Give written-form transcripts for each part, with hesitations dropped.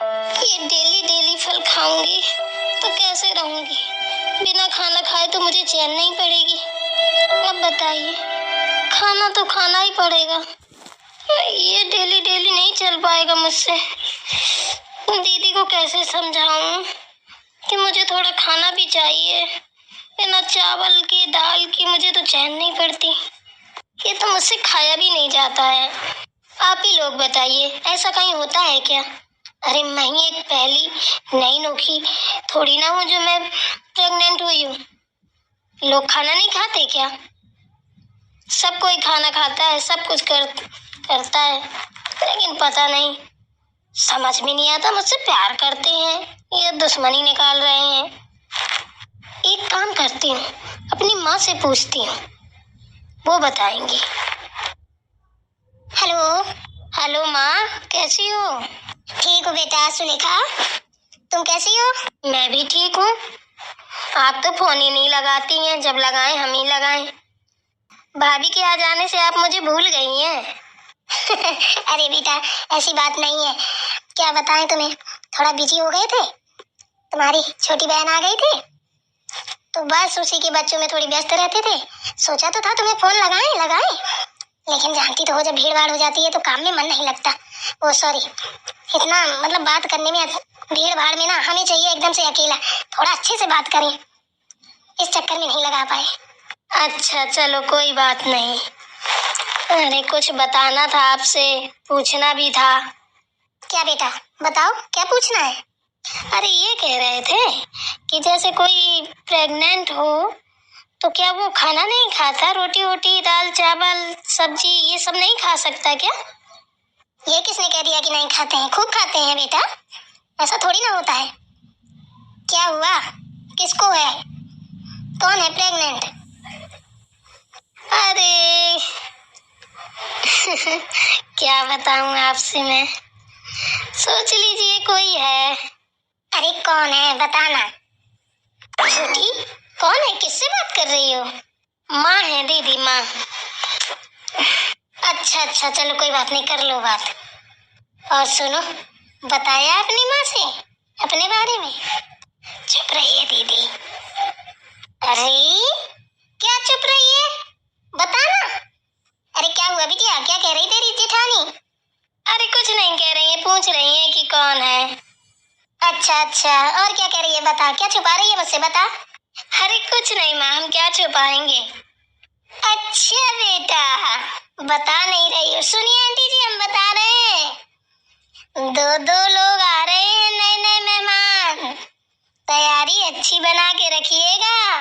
ये daily daily फल खाऊंगी तो कैसे रहूंगी? बिना खाना खाए तो मुझे चैन नहीं पड़ेगी। अब बताइए, खाना तो खाना ही पड़ेगा। ये डेली डेली नहीं चल पाएगा मुझसे। दीदी को कैसे समझाऊं कि मुझे थोड़ा खाना भी चाहिए। बिना चावल की दाल की मुझे तो चैन नहीं पड़ती। ये तो मुझसे खाया भी नहीं जाता है। आप ही लोग बताइए, ऐसा कहीं होता है क्या? अरे मैं ही एक पहली नई नोखी थोड़ी ना हूँ जो मैं प्रेग्नेंट हुई हूँ। लोग खाना नहीं खाते क्या? सब कोई खाना खाता है, सब कुछ करता है, लेकिन पता नहीं, समझ में नहीं आता मुझसे प्यार करते हैं या दुश्मनी निकाल रहे हैं। एक काम करती हूँ, अपनी माँ से पूछती हूँ, वो बताएंगी। हेलो हेलो माँ, कैसी हो? ठीक हूँ बेटा। सुलेखा, तुम कैसी हो? मैं भी ठीक हूँ। आप तो फोन ही नहीं लगाती हैं, जब लगाएं हम ही लगाएं। भाभी के आ जाने से आप मुझे भूल गई हैं। अरे बेटा, ऐसी बात नहीं है। क्या बताएं तुम्हें, थोड़ा बिजी हो गए थे। तुम्हारी छोटी बहन आ गई थी तो बस उसी के बच्चों में थोड़ी व्यस्त रहते थे। सोचा तो था तुम्हें फोन लगाएं, लेकिन जानती तो हो, जब भीड़ भाड़ हो जाती है तो काम में मन नहीं लगता। ओ सॉरी, इतना मतलब बात करने में भीड़ भाड़ में ना हमें चाहिए एकदम से अकेला, थोड़ा अच्छे से बात करें, इस चक्कर में नहीं लगा पाए। अच्छा चलो, कोई बात नहीं। अरे कुछ बताना था आपसे, पूछना भी था। क्या बेटा, बताओ क्या पूछना है? अरे ये कह रहे थे कि जैसे कोई प्रेग्नेंट हो तो क्या वो खाना नहीं खाता? रोटी वोटी, दाल चावल सब्जी ये सब नहीं खा सकता क्या? ये किसने कह दिया कि नहीं खाते हैं? खूब खाते हैं बेटा, ऐसा थोड़ी ना होता है। क्या हुआ, किसको है, कौन है प्रेग्नेंट? अरे क्या बताऊं आपसे मैं, सोच लीजिए कोई है। अरे कौन है बताना। छोटी, कौन है, किससे बात कर रही हो? माँ है दीदी, माँ। अच्छा अच्छा, चलो कोई बात नहीं, कर लो बात। और सुनो, बताया अपनी माँ से अपने बारे में? चुप रहिए दीदी। अरे क्या चुप रही है, बताना। अरे क्या हुआ बिटिया, क्या कह रही तेरी जेठानी? अरे कुछ नहीं कह रही है, पूछ रही है कि कौन है। अच्छा अच्छा, और क्या कह रही है, बता, क्या छुपा रही है मुझसे, बता। अरे कुछ नहीं माँ, हम क्या छुपाएंगे। अच्छा बेटा, बता नहीं रही हो। सुनिए आंटी जी, हम बता रहे हैं, दो दो लोग आ रहे हैं, नए नए मेहमान। तैयारी अच्छी बना के रखिएगा,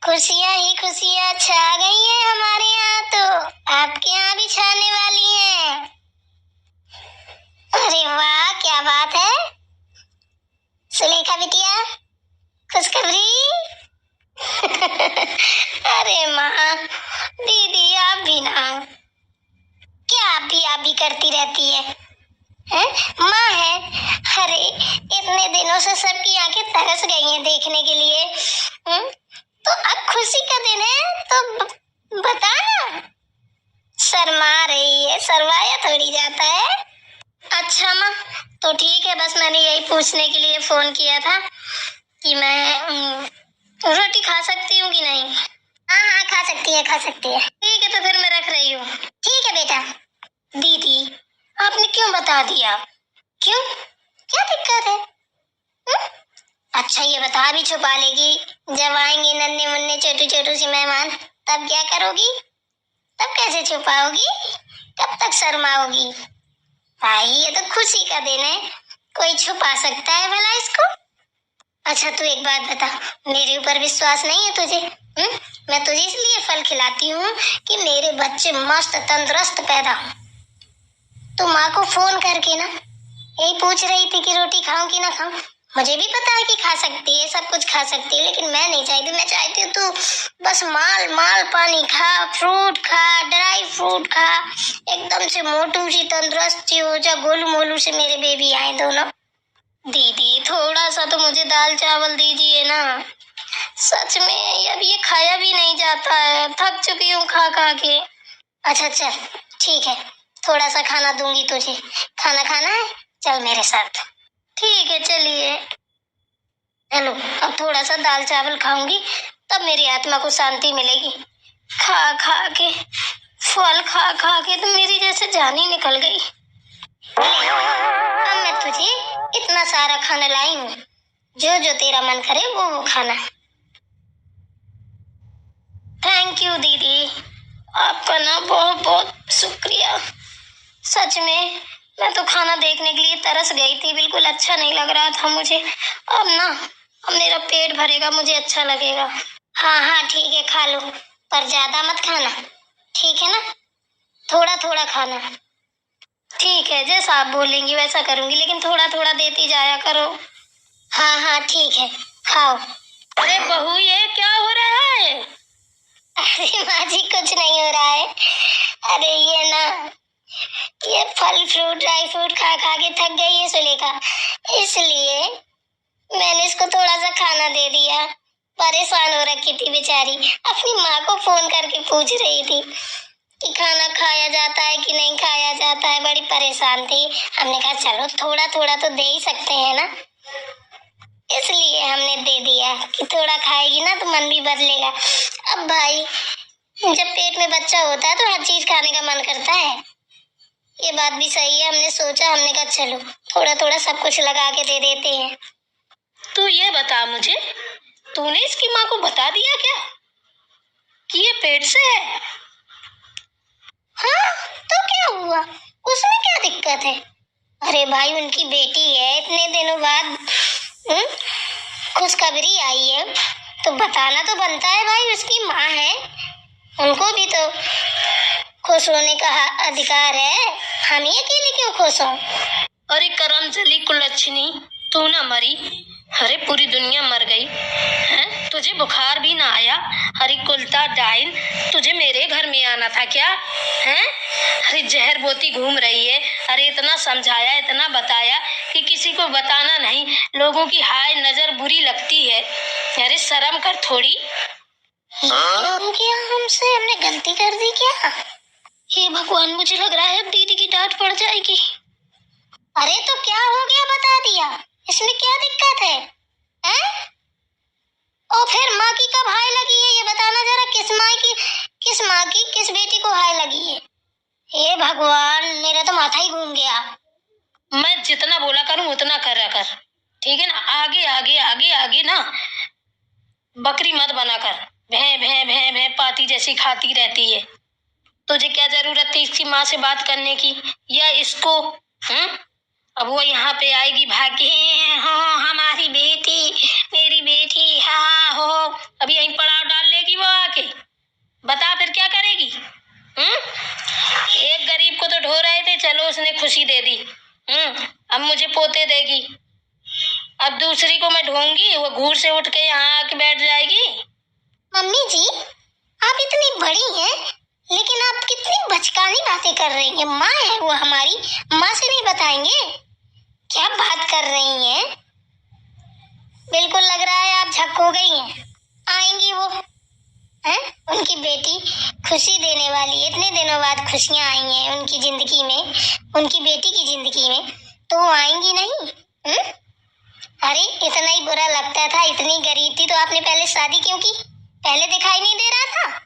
खुशियां ही खुशियां छा गई हैं हमारे यहाँ, तो आपके यहाँ भी छाने वाली हैं। अरे वाह, क्या बात है। सुलेखा बिटिया, खुशखबरी। अरे माँ, दीदी आप भी ना, क्या आप भी करती रहती है, हैं? माँ है। अरे इतने दिनों से सबकी आंखें तरस गई हैं देखने के लिए। तो अब खुशी का दिन है तो बता ना। शर्मा रही है, शर्माया थोड़ी जाता है। अच्छा माँ, तो ठीक है, बस मैंने यही पूछने के लिए फोन किया था कि मैं रोटी खा सकती हूँ कि नहीं। हाँ हाँ, खा सकती है, खा सकती है। ठीक है, तो फिर मैं रख रही हूँ। ठीक है बेटा। दीदी, आपने क्यों बता दिया? क्यों, क्या दिक्कत है? अच्छा ये बता, भी छुपा लेगी, जब आएंगे नन्हे मुन्ने छोटू छोटू सी मेहमान तब क्या करोगी? तब कैसे छुपाओगी, कब तक शर्माओगी? भाई ये तो खुशी का दिन है, कोई छुपा सकता है भला इसको? अच्छा तू एक बात बता, मेरे ऊपर विश्वास नहीं है तुझे? मैं तुझे इसलिए फल खिलाती हूँ कि मेरे बच्चे मस्त तंदुरुस्त पैदा हो। तू माँ को फोन करके ना यही पूछ रही थी कि रोटी खाऊं कि ना खाऊं। मुझे भी पता है कि खा सकती है, सब कुछ खा सकती है, लेकिन मैं नहीं चाहती। मैं चाहती हूँ तू बस माल माल पानी खा, फ्रूट खा, ड्राई फ्रूट खा, एकदम से मोटू सी तंदुरुस्त सी हो जा, गोलू मोलू से मेरे बेबी आए दोनों। दीदी थोड़ा सा तो मुझे दाल चावल दीजिए ना, सच में अब ये खाया भी नहीं जाता है, थक चुकी हूँ खा खा के। अच्छा अच्छा ठीक है, थोड़ा सा खाना दूंगी तुझे। खाना खाना है चल मेरे साथ। ठीक है चलिए। हेलो, अब थोड़ा सा दाल चावल खाऊंगी तब मेरी आत्मा को शांति मिलेगी। खा खा के, फल खा खा के तो मेरी जैसे जान ही निकल गई। अब मैं तुझे इतना सारा खाना लाई हूँ, जो जो तेरा मन करे वो खाना। थैंक यू दीदी, आपका ना बहुत बहुत शुक्रिया। सच में मैं तो खाना देखने के लिए तरस गई थी, बिल्कुल अच्छा नहीं लग रहा था मुझे। अब मेरा पेट भरेगा, मुझे अच्छा लगेगा। हाँ हाँ ठीक है, खा लो, पर ज्यादा मत खाना, ठीक है ना? थोड़ा थोड़ा खाना। ठीक है, जैसा आप बोलेंगी वैसा करूंगी, लेकिन थोड़ा थोड़ा देती जाया करो। हाँ हाँ ठीक है, खाओ। अरे बहू, ये क्या हो रहा है? अरे माँ जी, कुछ नहीं हो रहा है। अरे ये फल फ्रूट ड्राई फ्रूट खा खा के थक गई है सुलेखा, इसलिए मैंने इसको थोड़ा सा खाना दे दिया। परेशान हो रखी थी बेचारी, अपनी माँ को फोन करके पूछ रही थी कि खाना खाया जाता है कि नहीं खाया जाता है, बड़ी परेशान थी। हमने कहा चलो थोड़ा थोड़ा तो दे ही सकते हैं ना, इसलिए हमने दे दिया कि थोड़ा खाएगी ना तो मन भी बदलेगा। अब भाई, जब पेट में बच्चा होता है तो हर चीज खाने का मन करता है। ये बात भी सही है, हमने कहा चलो थोड़ा थोड़ा सब कुछ लगा के दे देते हैं। तू ये बता मुझे, तूने इसकी माँ को बता दिया क्या कि ये पेट से है? हाँ, तो क्या हुआ, उसमें क्या दिक्कत है? अरे भाई, उनकी बेटी है, इतने दिनों बाद खुशखबरी आई है तो बताना तो बनता है भाई, उसकी माँ है, उनको भी तो खुश होने का अधिकार है। हम ही अकेले क्यों खुश हों? अरे करमजली कुलच्छनी, तू ना मरी, अरे पूरी दुनिया मर गई हैं? तुझे बुखार भी ना आया? अरे कुलता डाइन, तुझे मेरे घर में आना था क्या हैं? अरे जहर बोती घूम रही है। अरे इतना समझाया, इतना बताया कि किसी को बताना नहीं, लोगों की हाय नजर बुरी लगती है। अरे शर्म कर थोड़ी। क्या हमसे, हमने गलती कर दी क्या? हे भगवान, मुझे लग रहा है अब दीदी की डांट पड़ जाएगी। अरे तो क्या हो गया, बता दिया, इसमें क्या दिक्कत है? हैं? और फिर माँ की कब हाय लगी है, ये बताना जरा, किस माँ की किस बेटी को हाय लगी है? हे भगवान, मेरा तो माथा ही घूम गया। मैं जितना बोला करूं उतना करा कर, ठीक है ना? आगे आगे आगे आगे ना बकरी मत बना कर, भे भे भे भे पाती जैसी खाती रहती है। तुझे क्या जरूरत थी इसकी माँ से बात करने की, या इसको? अब वो यहाँ पे आएगी भाग के, हाँ हमारी बेटी, मेरी बेटी, हाँ हो, अभी यहीं पड़ाव डाल लेगी वो आके। बता फिर क्या करेगी? एक गरीब को तो ढो रहे थे, चलो उसने खुशी दे दी, अब मुझे पोते देगी। अब दूसरी को मैं ढूंढूंगी, वो घूर से उठ के यहाँ आके बैठ जाएगी। मम्मी जी, आप इतनी बड़ी हैं, लेकिन आप कितनी बचकानी बातें कर रही हैं। माँ है वो हमारी, माँ से नहीं बताएंगे? क्या बात कर रही हैं? बिल्कुल लग रहा है आप झक हो गई हैं। आएंगी वो, हैं? उनकी बेटी खुशी देने वाली है, इतने दिनों बाद खुशियां आई हैं उनकी जिंदगी में, उनकी बेटी की जिंदगी में, तो वो आएंगी नहीं? अरे इतना ही बुरा लगता था, इतनी गरीब थी तो आपने पहले शादी क्यों की? पहले दिखाई नहीं दे रहा था?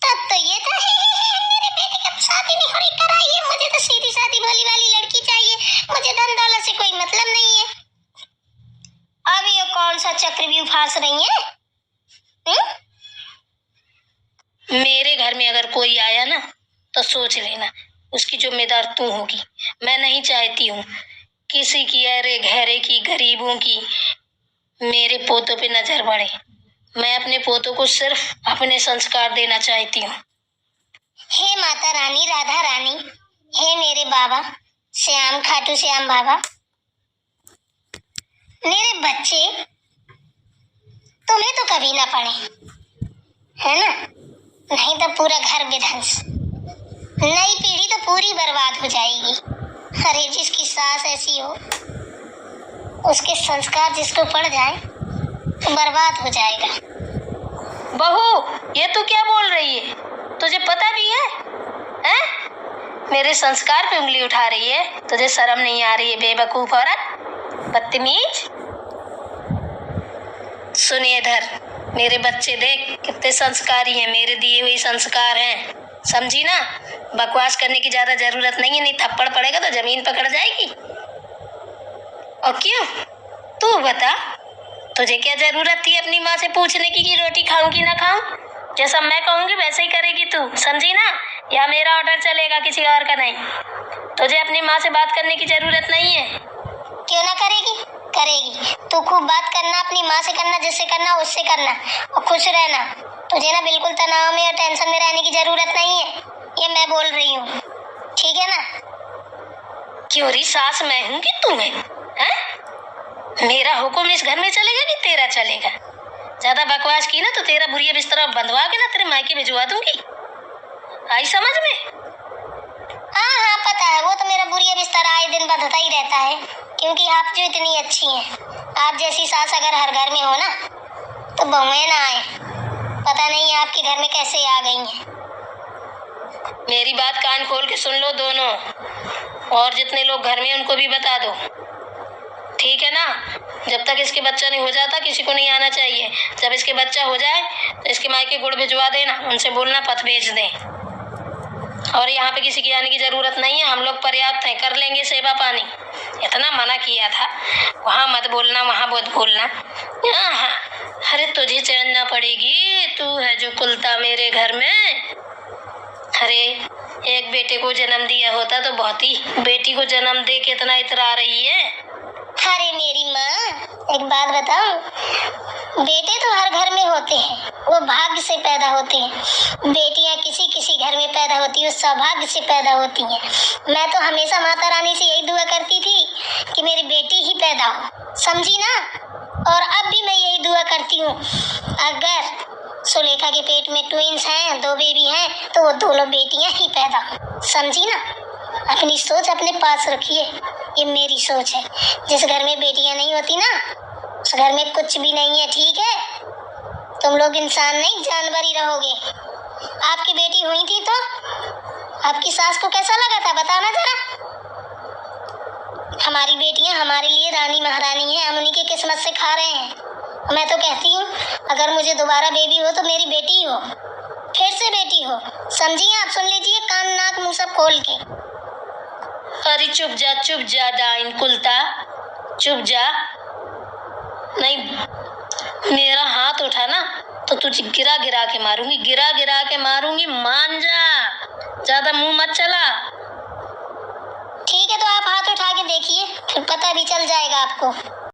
तब तो ये था मेरे बेटे की शादी नहीं हो रही, कराइए, मुझे तो सीधी सादी भोली वाली लड़की चाहिए, मुझे धन दौलत से कोई मतलब नहीं है। अब ये कौन सा चक्रव्यूह फांस रही है? मेरे घर में अगर कोई आया ना तो सोच लेना उसकी जिम्मेदार तू होगी। मैं नहीं चाहती हूँ किसी की अरे घरे की गरीबों की मेरे पोतों पे नजर पड़े। मैं अपने पोतों को सिर्फ अपने संस्कार देना चाहती हूँ। हे माता रानी, राधा रानी, हे मेरे बाबा श्याम, खाटू श्याम बाबा, मेरे बच्चे तुम्हें तो कभी ना पड़े, है ना? नहीं तो पूरा घर विध्वंस, नई पीढ़ी तो पूरी बर्बाद हो जाएगी। अरे जिसकी सास ऐसी हो, उसके संस्कार जिसको पड़ जाए तो बर्बाद हो जाएगा। बहू, ये तू क्या बोल रही है? तुझे पता भी है? हैं? मेरे संस्कार पे उंगली उठा रही है? तुझे शर्म नहीं आ रही है बेवकूफ औरत, बदतमीज? सुनिए इधर, मेरे बच्चे देख कितने संस्कारी हैं, मेरे दिए हुए संस्कार हैं, समझी ना? बकवास करने की ज्यादा जरूरत नहीं है, नहीं थप्पड़ पड़ेगा तो जमीन पकड़ जाएगी। और क्यों, तू बता, तुझे क्या जरूरत थी अपनी माँ से पूछने की कि रोटी खाऊं कि ना खाऊं? जैसा मैं कहूंगी वैसे ही करेगी तू, समझी ना? या मेरा ऑर्डर चलेगा, किसी और का नहीं। तुझे अपनी माँ से बात करने की जरूरत नहीं है। क्यों ना करेगी? करेगी। तू खूब बात करना, अपनी माँ से करना, जिससे करना उससे करना, और खुश रहना। तुझे ना बिल्कुल तनाव में और टेंशन में रहने की जरूरत नहीं है, ये मैं बोल रही हूँ, ठीक है ना? क्यों री सास मैं हूँ कि तू है? मेरा हुक्म इस घर में चलेगा कि तेरा चलेगा? ज्यादा बकवास की ना तो तेरा बुढ़िया बिस्तरा बंधवा के ना तेरे मायके भिजवा दूंगी, आई समझ में? हाँ पता है, वो तो मेरा बुढ़िया बिस्तर आए दिन बंधता ही रहता है, क्योंकि आप जो इतनी अच्छी हैं, आप जैसी सास अगर हर घर में हो ना तो बहुएं ना आए। पता नहीं आपके घर में कैसे आ गई हैं। मेरी बात कान खोल के सुन लो दोनों, और जितने लोग घर में उनको भी बता दो, ठीक है ना? जब तक इसके बच्चा नहीं हो जाता किसी को नहीं आना चाहिए। जब इसके बच्चा हो जाए तो इसके मायके गुड़ भिजवा देना, उनसे बोलना पथ भेज दें। और यहाँ पे किसी की आने की जरूरत नहीं है, हम लोग पर्याप्त हैं, कर लेंगे सेवा पानी। इतना मना किया था, वहाँ मत बोलना वहाँ मत बोलना। हाँ, अरे तुझे चैन ना पड़ेगी, तू है जो कुलता मेरे घर में। अरे एक बेटे को जन्म दिया होता तो बहुत ही, बेटी को जन्म दे के इतना इतरा रही है। अरे मेरी माँ, एक बात बताऊं, बेटे तो हर घर में होते हैं, वो भाग्य से पैदा होते हैं। बेटियां किसी किसी घर में पैदा होती है, सौभाग्य से पैदा होती हैं। मैं तो हमेशा माता रानी से यही दुआ करती थी कि मेरी बेटी ही पैदा हो, समझी ना? और अब भी मैं यही दुआ करती हूँ, अगर सुलेखा के पेट में ट्विंस हैं, 2 बेबी हैं, तो वो दोनों बेटियां ही पैदा हो, समझी ना? अपनी सोच अपने पास रखिए, ये मेरी सोच है। जिस घर में बेटियां नहीं होती ना, उस घर में कुछ भी नहीं है, ठीक है? तुम लोग इंसान नहीं जानवर ही रहोगे। आपकी बेटी हुई थी तो आपकी सास को कैसा लगा था, बताना जरा। हमारी बेटियां हमारे लिए रानी महारानी हैं, हम उन्हीं की किस्मत से खा रहे हैं। मैं तो कहती हूँ अगर मुझे दोबारा बेबी हो तो मेरी बेटी हो, फिर से बेटी हो, समझिए? आप सुन लीजिए कान नाक मुंह सब खोल के। अरे चुप जा डाइन कुलता, चुप जा। नहीं, मेरा हाथ उठा ना तो तुझे गिरा गिरा के मारूंगी, गिरा गिरा के मारूंगी, मान जा, ज्यादा मुंह मत चला। ठीक है, तो आप हाथ उठा के देखिए, फिर पता भी चल जाएगा आपको।